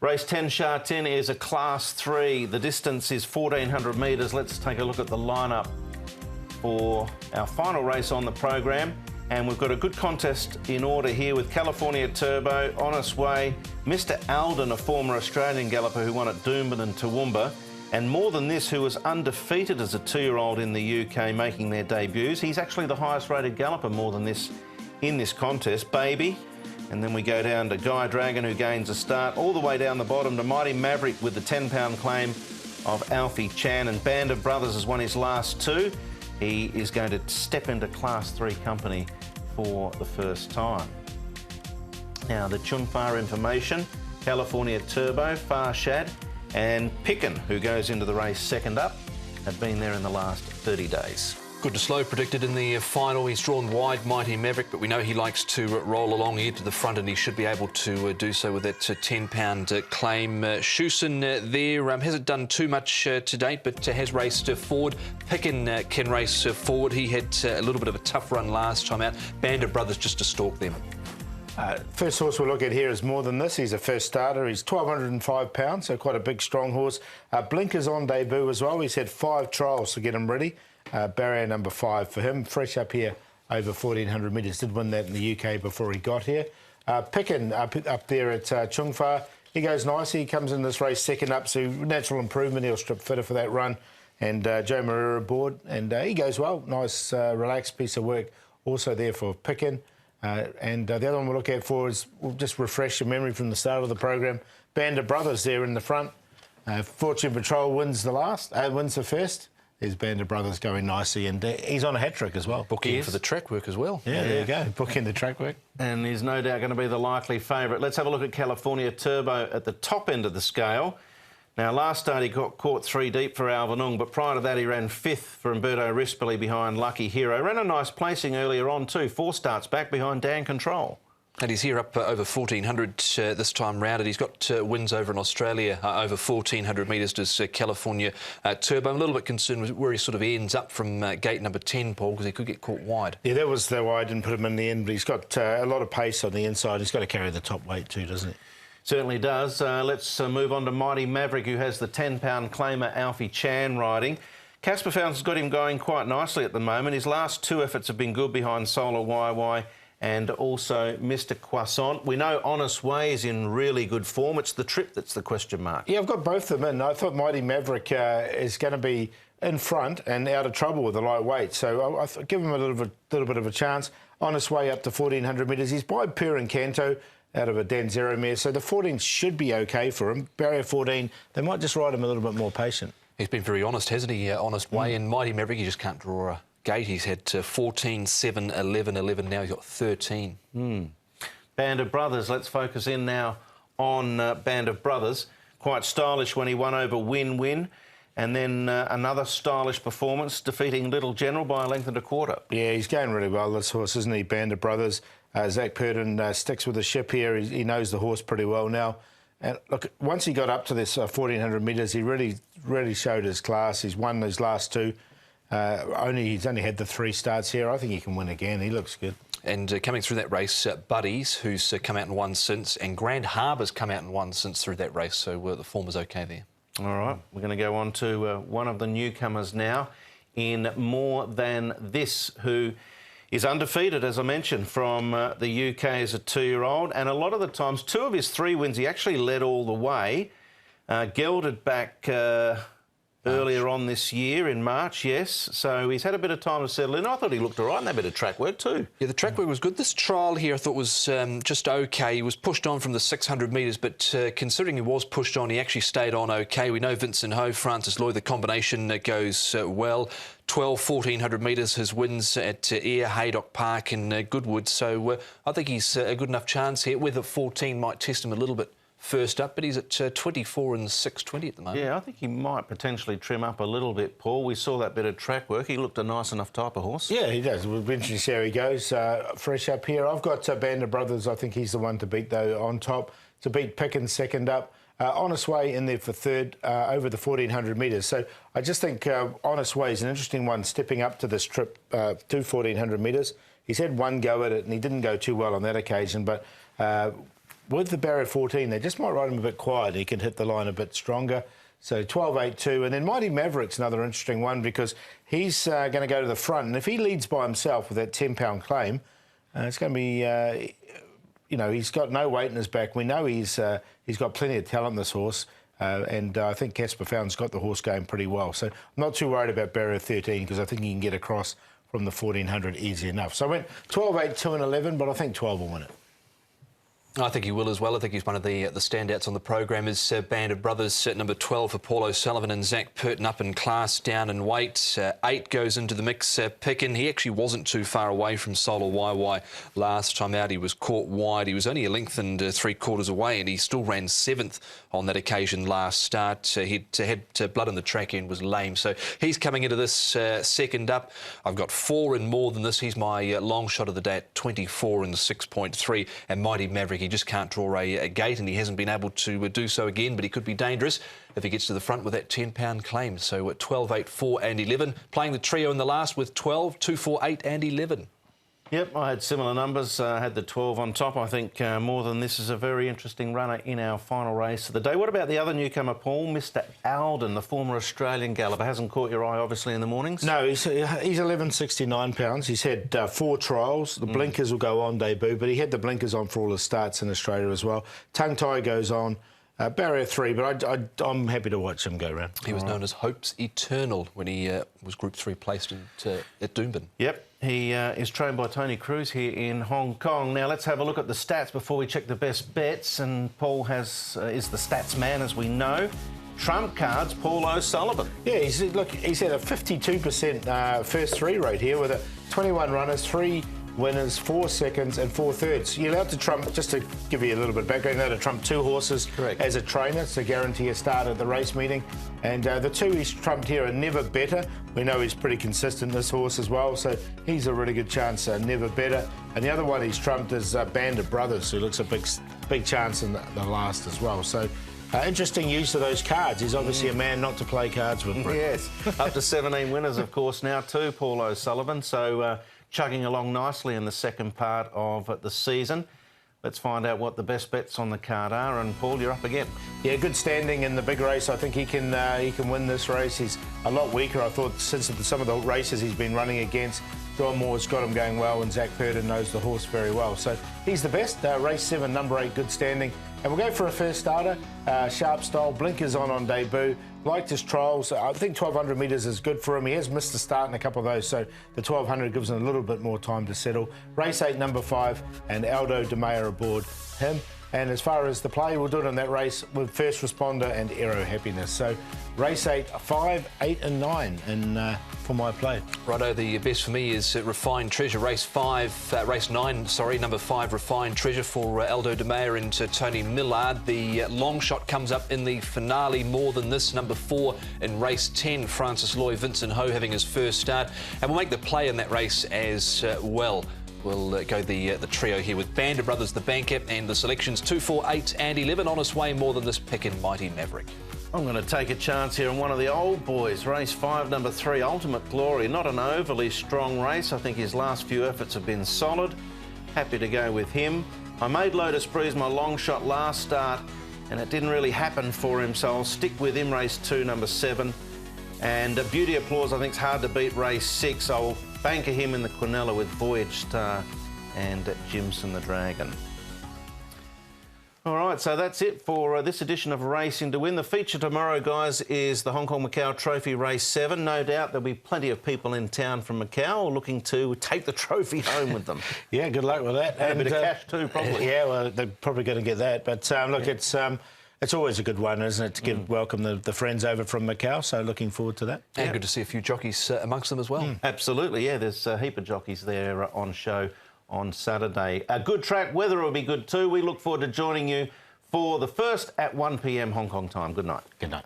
Race 10, Sha Tin, is a Class 3. The distance is 1,400 metres. Let's take a look at the lineup for our final race on the program. And we've got a good contest in order here with California Turbo, Honest Way, Mr Alden, a former Australian galloper who won at Doomben and Toowoomba, and More Than This, who was undefeated as a 2-year-old in the UK, making their debuts. He's actually the highest rated galloper, More Than This, in this contest. Baby. And then we go down to Guy Dragon, who gains a start, all the way down the bottom to Mighty Maverick with the 10-pound claim of Alfie Chan, and Band of Brothers has won his last two. He is going to step into Class 3 company for the first time. Now, the Chung Fa information, California Turbo, Farshad and Pickin, who goes into the race second up, have been there in the last 30 days. Good to slow predicted in the final. He's drawn wide, Mighty Maverick, but we know he likes to roll along here to the front, and he should be able to do so with that 10-pound claim. Shusen there hasn't done too much to date, but has raced forward. Pickin can race forward. He had a little bit of a tough run last time out. Band of Brothers just to stalk them. First horse we'll look at here is More Than This. He's a first starter. He's 1,205 pounds, so quite a big, strong horse. Blinker's on debut as well. He's had 5 trials to get him ready. Barrier number 5 for him. Fresh up here over 1,400 metres. Did win that in the UK before he got here. Pickin up there at Chung Fa. He goes nicely. He comes in this race second up, so natural improvement. He'll strip fitter for that run. And Joe Marrero aboard. And he goes well. Nice, relaxed piece of work also there for Pickin. And the other one we'll look at for is, we'll just refresh your memory from the start of the program. Band of Brothers there in the front. Fortune Patrol wins the first. There's Band of Brothers going nicely, and he's on a hat-trick as well. Booking for the track work as well. Yeah, there you go, booking the track work. And he's no doubt going to be the likely favourite. Let's have a look at California Turbo at the top end of the scale. Now, last start he got caught 3 deep for Alvanung, but prior to that he ran 5th for Umberto Rispoli behind Lucky Hero. Ran a nice placing earlier on too, 4 starts back behind Dan Control. And he's here up over 1,400 this time round. And he's got wins over in Australia over 1,400 metres. Does California Turbo. I'm a little bit concerned with where he sort of ends up from gate number 10, Paul, because he could get caught wide. Yeah, that was why I didn't put him in the end, but he's got a lot of pace on the inside. He's got to carry the top weight too, doesn't he? Certainly does. Let's move on to Mighty Maverick, who has the 10-pound claimer Alfie Chan riding. Casper Fountain's got him going quite nicely at the moment. His last 2 efforts have been good behind Solar YY and also Mr Croissant. We know Honest Way is in really good form. It's the trip that's the question mark. Yeah, I've got both of them in. I thought Mighty Maverick is going to be in front and out of trouble with the light weight, so I give him a little bit of a chance. Honest Way up to 1,400 metres. He's by Per and Canto out of a Danzero mare, so the 14 should be OK for him. Barrier 14, they might just ride him a little bit more patient. He's been very honest, hasn't he? Honest Way. And Mighty Maverick, he just can't draw a gate. He's had 14, 7, 11, 11. Now he's got 13. Band of Brothers. Let's focus in now on Band of Brothers. Quite stylish when he won over Win-Win. And then another stylish performance, defeating Little General by a length and a quarter. Yeah, he's going really well, this horse, isn't he? Band of Brothers. Zach Purden sticks with the ship here. He knows the horse pretty well now. And look, once he got up to this 1,400 metres, he really showed his class. He's won those last 2. He's only had the 3 starts here. I think he can win again. He looks good. And coming through that race, Buddies, who's come out and won since, and Grand Harbour's come out and won since through that race, so the form is OK there. All right, we're going to go on to one of the newcomers now in More Than This, who is undefeated, as I mentioned, from the UK as a 2-year-old. And a lot of the times, 2 of his 3 wins, he actually led all the way. Gelded back earlier on this year in March, yes. So he's had a bit of time to settle in. I thought he looked all right in that bit of track work too. Yeah, the track work was good. This trial here I thought was just OK. He was pushed on from the 600 metres, but considering he was pushed on, he actually stayed on OK. We know Vincent Ho, Francis Lloyd, the combination goes well. 1,400 metres, his wins at Ayr, Haydock Park and Goodwood. So I think he's a good enough chance here. Whether 14 might test him a little bit first up, but he's at 24 and 6.20 at the moment. Yeah, I think he might potentially trim up a little bit, Paul. We saw that bit of track work. He looked a nice enough type of horse. Yeah, he does. We'll be interested to see how he goes. Fresh up here. I've got Band of Brothers. I think he's the one to beat, though, on top. To beat Pickin second up. Honest Way in there for third, over the 1,400 metres. So I just think Honest Way is an interesting one, stepping up to this trip to 1,400 metres. He's had one go at it, and he didn't go too well on that occasion, but with the barrier 14, they just might ride him a bit quiet. He can hit the line a bit stronger. So 12.82. And then Mighty Maverick's another interesting one because he's going to go to the front. And if he leads by himself with that 10-pound claim, it's going to be, he's got no weight in his back. We know he's got plenty of talent, this horse. And I think Casper Fountain's got the horse going pretty well. So I'm not too worried about barrier 13 because I think he can get across from the 1400 easy enough. So I went 12, 8, 2 and 11, but I think 12 will win it. I think he will as well. I think he's one of the standouts on the program. Is Band of Brothers, number 12 for Paul O'Sullivan and Zach Purton, up in class, down in weight. 8 goes into the mix. Pickin, he actually wasn't too far away from Solar YY last time out. He was caught wide. He was only a length and 3/4 away, and he still ran 7th on that occasion last start. He had blood in the track and was lame. So he's coming into this second up. I've got 4 and more than this. He's my long shot of the day at 24 and 6.3. And Mighty Maverick, he just can't draw a gate, and he hasn't been able to do so again, but he could be dangerous if he gets to the front with that 10-pound claim. So at 12, 8, 4 and 11. Playing the trio in the last with 12, 2, 4, 8 and 11. Yep, I had similar numbers. I had the 12 on top. I think More Than This is a very interesting runner in our final race of the day. What about the other newcomer, Paul? Mr. Alden, the former Australian galloper. Hasn't caught your eye, obviously, in the mornings? No, he's 1169 pounds. He's had 4 trials. The blinkers will go on debut, but he had the blinkers on for all his starts in Australia as well. Tongue tie goes on. Barrier 3, but I'm happy to watch him go round. He was known as Hope's Eternal when he was Group 3 placed at Doomben. Yep, he is trained by Tony Cruz here in Hong Kong. Now, let's have a look at the stats before we check the best bets. And Paul is the stats man, as we know. Trump cards, Paul O'Sullivan. Yeah, he's had a 52% first 3 rate here with 21 runners, 3 winners, 4 seconds and 4 thirds. You're allowed to trump, just to give you a little bit of background, you're allowed to trump 2 horses as a trainer to guarantee a start at the race meeting. And the 2 he's trumped here are Never Better. We know he's pretty consistent, this horse as well, so he's a really good chance, Never Better. And the other one he's trumped is Band of Brothers, who looks a big chance in the last as well. So interesting use of those cards. He's obviously a man not to play cards with. Yes, up to 17 winners, of course, now too, Paul O'Sullivan. So chugging along nicely in the second part of the season. Let's find out what the best bets on the card are. And Paul, you're up again. Yeah, good standing in the big race. I think he can win this race. He's a lot weaker, I thought, since some of the races he's been running against. John Moore's got him going well, and Zach Purton knows the horse very well. So he's the best. Race 7, number 8, good standing. And we'll go for a first starter. Sharp style, blinkers on debut. Liked his trials. I think 1,200 metres is good for him. He has missed the start in a couple of those, so the 1,200 gives him a little bit more time to settle. Race 8, number 5, and Aldo De Meyer aboard him. And as far as the play, we'll do it in that race with First Responder and Aero Happiness. So race 8, 5, 8 and 9 for my play. Righto, the best for me is Refined Treasure. Race 9, number 5, Refined Treasure for Aldo De Meyer and Tony Millard. The long shot comes up in the finale, More Than This, number 4 in race 10. Francis Loy, Vincent Ho having his first start. And we'll make the play in that race as well. We'll go the trio here with Band of Brothers, the bank app, and the selections 2, 4, 8 and 11. On its way, More Than This pick in Mighty Maverick. I'm going to take a chance here on one of the old boys. Race 5, number 3, Ultimate Glory. Not an overly strong race. I think his last few efforts have been solid. Happy to go with him. I made Lotus Breeze my long shot last start, and it didn't really happen for him, so I'll stick with him. Race 2, number 7. And Beauty Applause, I think, is hard to beat. Race 6, I'll banker him in the Quinella with Voyage Star and Jimson the Dragon. All right, so that's it for this edition of Racing to Win. The feature tomorrow, guys, is the Hong Kong Macau Trophy Race 7. No doubt there'll be plenty of people in town from Macau looking to take the trophy home with them. Yeah, good luck with that. And a bit of cash too, probably. Yeah, well, they're probably going to get that. But look, it's always a good one, isn't it, to welcome the friends over from Macau, so looking forward to that. And good to see a few jockeys amongst them as well. Absolutely, yeah, there's a heap of jockeys there on show on Saturday. A good track, weather will be good too. We look forward to joining you for the first at 1 p.m. Hong Kong time. Good night. Good night.